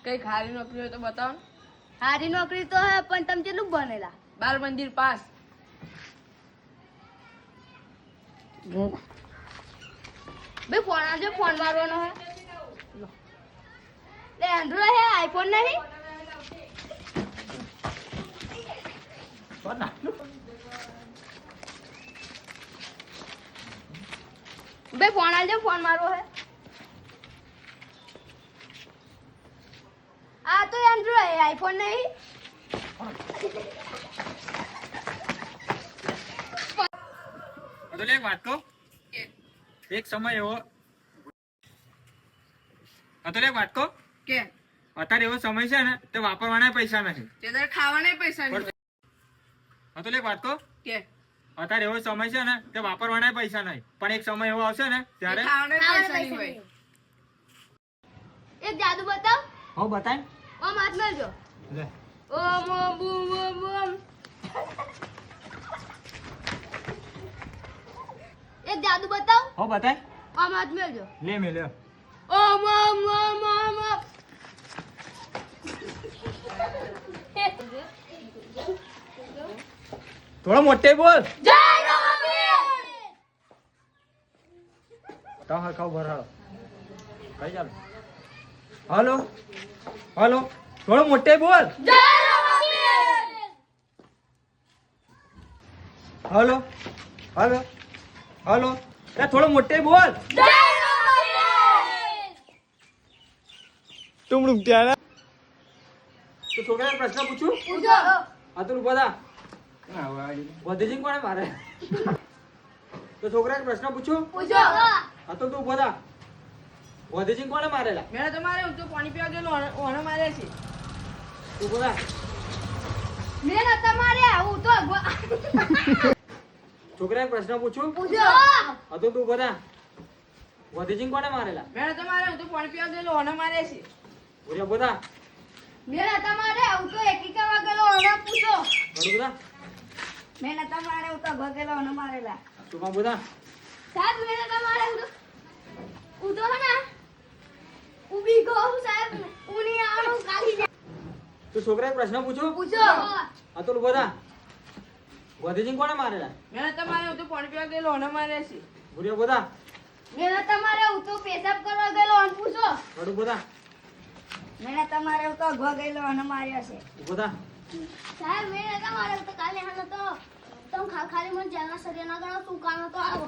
કઈ ખારી નોકરી હોય તો બતાવો ને. હારી નોકરી તો હે પણ તમે કેટલું ભણેલા? બાલ મંદિર પાસ. બે ફોન આજો, ફોન મારવાનો હે. લે એન્ડ્રોઇડ હે, આઈફોન નહીં. બે ફોન આજો, ફોન મારવો હે. આ તો એન્ડ્રોઇડ હે, આઈફોન નહીં. તો લે વાત કહું, એક સમય એવો તો લે વાત કહું કે અત્યારે એવો સમય છે ને તે વાપરવાના પૈસા નથી. તે તારે ખાવાના પૈસા નહીં. તો લે વાત કહું કે અત્યારે એવો સમય છે ને તે વાપરવાના પૈસા નહીં, પણ એક સમય એવો આવશે ને ત્યારે ખાવાના પૈસા નહીં હોય. એક જાદુ બતાવ. હો બતાય ઓમ હાથ મેલજો. લે ઓમ ઓમ બૂમ ઓમ ઓમ. એક જાદુ બતાવ. હો બતાય ઓમ હાથ મેલજો. લે મે લે ઓમ ઓમ ઓમ ઓમ ઓમ. થોડો મોટે બોલ જય રઘુવીર. તો હા ખાવ ભરાડો કઈ ચાલો. હાલો હાલો થોડો મોટે બોલ. જય રઘુવીર. હાલો હાલો હાલો એ થોડો મોટે બોલ. જય રઘુવીર. તુમ ત્યાં તો છોકરાને પ્રશ્ન પૂછું. પૂછો. અતુલ બધા વધેજી કોણે મારે તો છોકરાને પ્રશ્ન પૂછું. પૂછો. અતુલ તું બધા વધેજી કોણે મારેલા મેં તમારે હું તો પાણી પીવા ગયેલો ઓનો માર્યા છે. તું બધા મેં નતા માર્યા, હું તો છોકરાને પ્રશ્ન પૂછું. પૂછો. અતુલ તું બધા વધેજી કોણે મારેલા મેં તમારે હું તો પાણી પીવા ગયેલો ઓનો માર્યા છે. બોલ્યા બધા મેં નતા માર્યા, હું તો એકી વાગેલો ઓનો પૂછો. બરોબર બધા મેં નતા માર્યા, હું તો ભગેલો ઓનો મારેલા. તું કાં બધા સાહેબ મેં નતા માર્યા, હું તો હે ને ઊભી ગયો સાહેબ, ઉની આણું કાઢી દે. તું છોકરાને પ્રશ્ન પૂછું. પૂછો. અતુલ બધા વધેજી કોણે મારેલા મેં તમારે હું તો પાણી પીવા ગયેલો ઓનો માર્યા છે. બોલ્યા બધા મેં નતા માર્યા, હું તો પેશાબ કરવા ગયેલો ઓનો પૂછો. બરોબર બધા મેં નતા માર્યા, હું તો અગવા ગયેલો ઓનો માર્યા છે. બધા સાહેબ મેં નતા માર્યા, હું તો કાલે હા નતો. તમે ખાલી મને જેલના સળિયા ના ગણો, શું કામ હતો આવો.